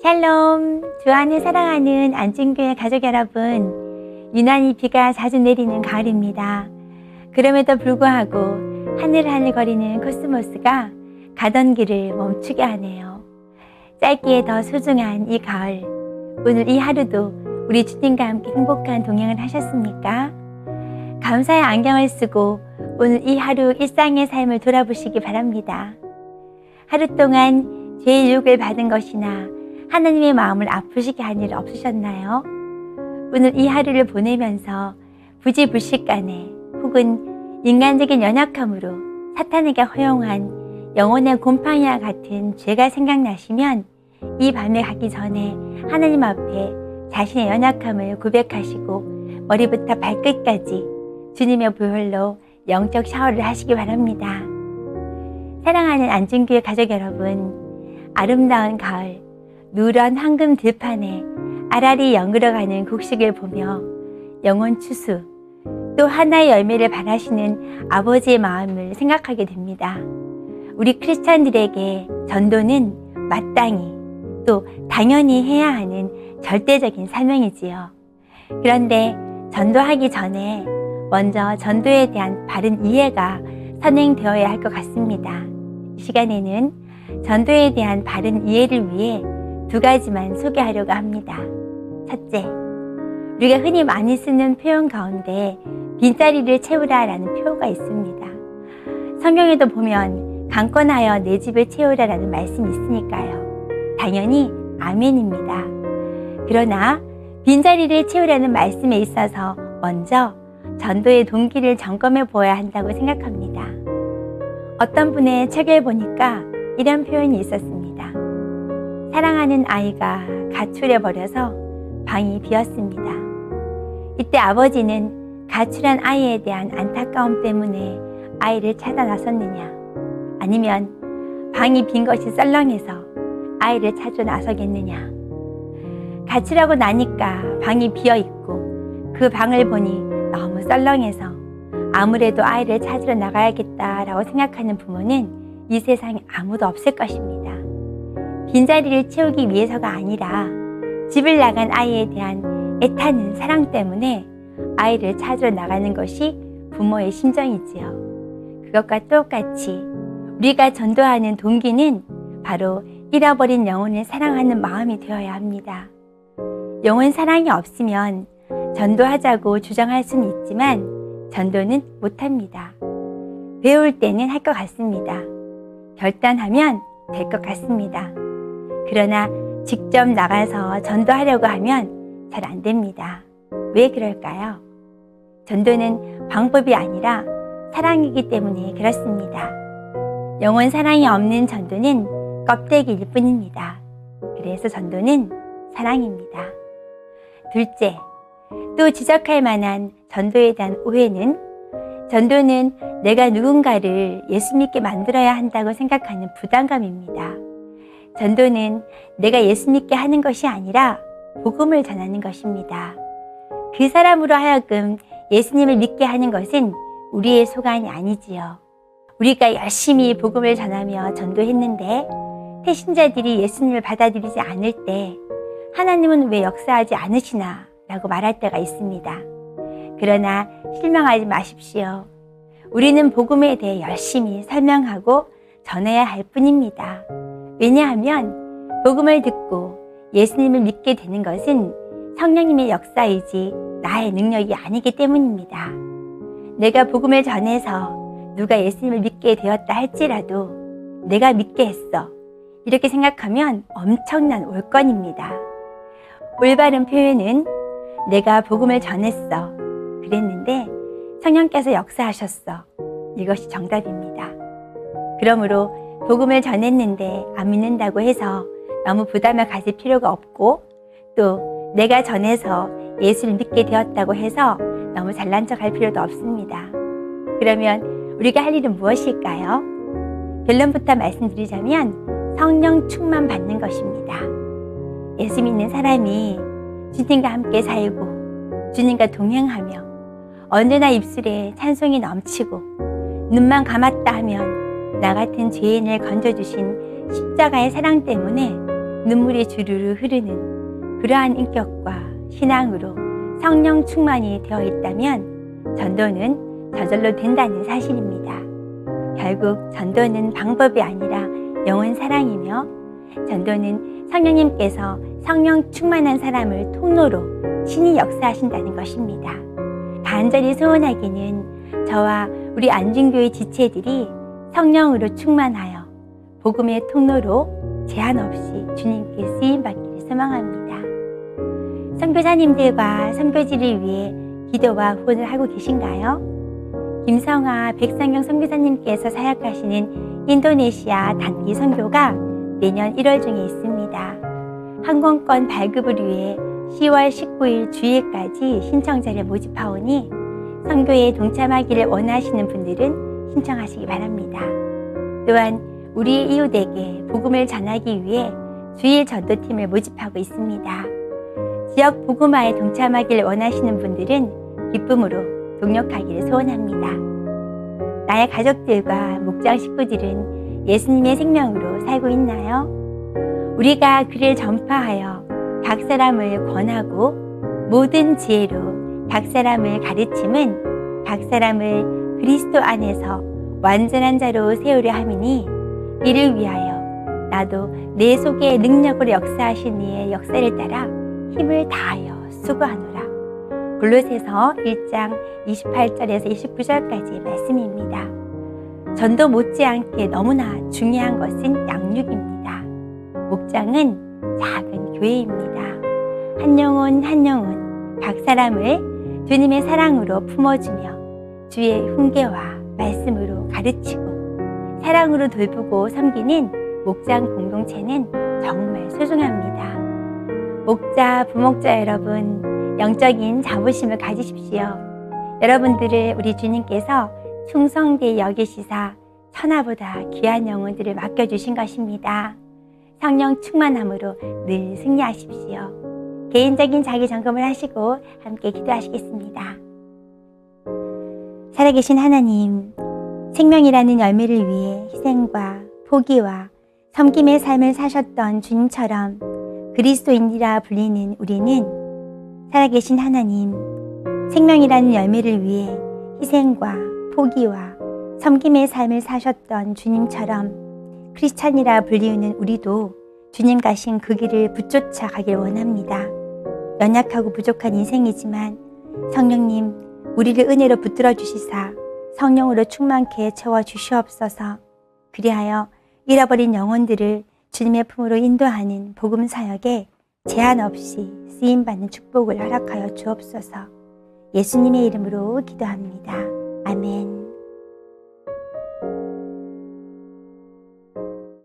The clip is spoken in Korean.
샬롬, 주 안에 사랑하는 안진교회 가족 여러분, 유난히 비가 자주 내리는 가을입니다. 그럼에도 불구하고 하늘하늘거리는 코스모스가 가던 길을 멈추게 하네요. 짧기에 더 소중한 이 가을, 오늘 이 하루도 우리 주님과 함께 행복한 동행을 하셨습니까? 감사의 안경을 쓰고 오늘 이 하루 일상의 삶을 돌아보시기 바랍니다. 하루 동안 죄의 유혹을 받은 것이나 하나님의 마음을 아프시게 한 일 없으셨나요? 오늘 이 하루를 보내면서 부지불식간에 혹은 인간적인 연약함으로 사탄에게 허용한 영혼의 곰팡이와 같은 죄가 생각나시면 이 밤에 가기 전에 하나님 앞에 자신의 연약함을 고백하시고 머리부터 발끝까지 주님의 보혈로 영적 샤워를 하시기 바랍니다. 사랑하는 안진교회 가족 여러분, 아름다운 가을 누런 황금 들판에 아라리 연그러가는 곡식을 보며 영혼 추수, 또 하나의 열매를 바라시는 아버지의 마음을 생각하게 됩니다. 우리 크리스찬들에게 전도는 마땅히 또 당연히 해야 하는 절대적인 사명이지요. 그런데 전도하기 전에 먼저 전도에 대한 바른 이해가 선행되어야 할 것 같습니다. 이 시간에는 전도에 대한 바른 이해를 위해 두 가지만 소개하려고 합니다. 첫째, 우리가 흔히 많이 쓰는 표현 가운데 빈자리를 채우라 라는 표가 있습니다. 성경에도 보면 강권하여 내 집을 채우라 라는 말씀이 있으니까요. 당연히 아멘입니다. 그러나 빈자리를 채우라는 말씀에 있어서 먼저 전도의 동기를 점검해 보아야 한다고 생각합니다. 어떤 분의 책을 보니까 이런 표현이 있었습니다. 사랑하는 아이가 가출해 버려서 방이 비었습니다. 이때 아버지는 가출한 아이에 대한 안타까움 때문에 아이를 찾아 나섰느냐, 아니면 방이 빈 것이 썰렁해서 아이를 찾아 나서겠느냐. 가출하고 나니까 방이 비어 있고 그 방을 보니 너무 썰렁해서 아무래도 아이를 찾으러 나가야겠다라고 생각하는 부모는 이 세상에 아무도 없을 것입니다. 빈자리를 채우기 위해서가 아니라 집을 나간 아이에 대한 애타는 사랑 때문에 아이를 찾으러 나가는 것이 부모의 심정이지요. 그것과 똑같이 우리가 전도하는 동기는 바로 잃어버린 영혼을 사랑하는 마음이 되어야 합니다. 영혼 사랑이 없으면 전도하자고 주장할 수는 있지만 전도는 못합니다. 배울 때는 할 것 같습니다. 결단하면 될 것 같습니다. 그러나 직접 나가서 전도하려고 하면 잘 안 됩니다. 왜 그럴까요? 전도는 방법이 아니라 사랑이기 때문에 그렇습니다. 영혼 사랑이 없는 전도는 껍데기일 뿐입니다. 그래서 전도는 사랑입니다. 둘째, 또 지적할 만한 전도에 대한 오해는 전도는 내가 누군가를 예수 믿게 만들어야 한다고 생각하는 부담감입니다. 전도는 내가 예수 믿게 하는 것이 아니라 복음을 전하는 것입니다. 그 사람으로 하여금 예수님을 믿게 하는 것은 우리의 소관이 아니지요. 우리가 열심히 복음을 전하며 전도했는데 태신자들이 예수님을 받아들이지 않을 때 하나님은 왜 역사하지 않으시나 라고 말할 때가 있습니다. 그러나 실망하지 마십시오. 우리는 복음에 대해 열심히 설명하고 전해야 할 뿐입니다. 왜냐하면 복음을 듣고 예수님을 믿게 되는 것은 성령님의 역사이지 나의 능력이 아니기 때문입니다. 내가 복음을 전해서 누가 예수님을 믿게 되었다 할지라도 내가 믿게 했어, 이렇게 생각하면 엄청난 올건입니다. 올바른 표현은 내가 복음을 전했어, 그랬는데 성령께서 역사하셨어, 이것이 정답입니다. 그러므로 복음을 전했는데 안 믿는다고 해서 너무 부담을 가질 필요가 없고, 또 내가 전해서 예수를 믿게 되었다고 해서 너무 잘난 척할 필요도 없습니다. 그러면 우리가 할 일은 무엇일까요? 결론부터 말씀드리자면 성령 충만 받는 것입니다. 예수 믿는 사람이 주님과 함께 살고 주님과 동행하며 언제나 입술에 찬송이 넘치고 눈만 감았다 하면 나 같은 죄인을 건져주신 십자가의 사랑 때문에 눈물이 주르르 흐르는 그러한 인격과 신앙으로 성령 충만이 되어 있다면 전도는 저절로 된다는 사실입니다. 결국 전도는 방법이 아니라 영혼 사랑이며 전도는 성령님께서 성령 충만한 사람을 통로로 친히 역사하신다는 것입니다. 간절히 소원하기는 저와 우리 안진교회 지체들이 성령으로 충만하여 복음의 통로로 제한 없이 주님께 쓰임받기를 소망합니다. 선교사님들과 선교지를 위해 기도와 후원을 하고 계신가요? 김성아 백성경 선교사님께서 사역하시는 인도네시아 단기 선교가 내년 1월 중에 있습니다. 항공권 발급을 위해 10월 19일 주일까지 신청자를 모집하오니 선교에 동참하기를 원하시는 분들은 신청하시기 바랍니다. 또한 우리 이웃에게 복음을 전하기 위해 주일 전도팀을 모집하고 있습니다. 지역 복음화에 동참하기를 원하시는 분들은 기쁨으로 동력하기를 소원합니다. 나의 가족들과 목장 식구들은 예수님의 생명으로 살고 있나요? 우리가 그를 전파하여 각 사람을 권하고 모든 지혜로 각 사람을 가르침은 각 사람을 그리스도 안에서 완전한 자로 세우려 함이니 이를 위하여 나도 내 속에 능력으로 역사하신 이의 역사를 따라 힘을 다하여 수고하노라. 골로새서 1장 28절에서 29절까지의 말씀입니다. 전도 못지않게 너무나 중요한 것은 양육입니다. 목장은 작은 교회입니다. 한 영혼 한 영혼 각 사람을 주님의 사랑으로 품어주며 주의 훈계와 말씀으로 가르치고 사랑으로 돌보고 섬기는 목장 공동체는 정말 소중합니다. 목자, 부목자 여러분, 영적인 자부심을 가지십시오. 여러분들을 우리 주님께서 충성되이 여기시사 천하보다 귀한 영혼들을 맡겨주신 것입니다. 성령 충만함으로 늘 승리하십시오. 개인적인 자기 점검을 하시고 함께 기도하시겠습니다. 살아계신 하나님, 생명이라는 열매를 위해 희생과 포기와 섬김의 삶을 사셨던 주님처럼 그리스도인이라 불리는 우리는 살아계신 하나님, 생명이라는 열매를 위해 희생과 포기와 섬김의 삶을 사셨던 주님처럼 크리스찬이라 불리우는 우리도 주님 가신 그 길을 붙쫓아 가길 원합니다. 연약하고 부족한 인생이지만 성령님, 우리를 은혜로 붙들어 주시사 성령으로 충만케 채워 주시옵소서. 그리하여 잃어버린 영혼들을 주님의 품으로 인도하는 복음 사역에 제한 없이 쓰임받는 축복을 허락하여 주옵소서. 예수님의 이름으로 기도합니다. 아멘.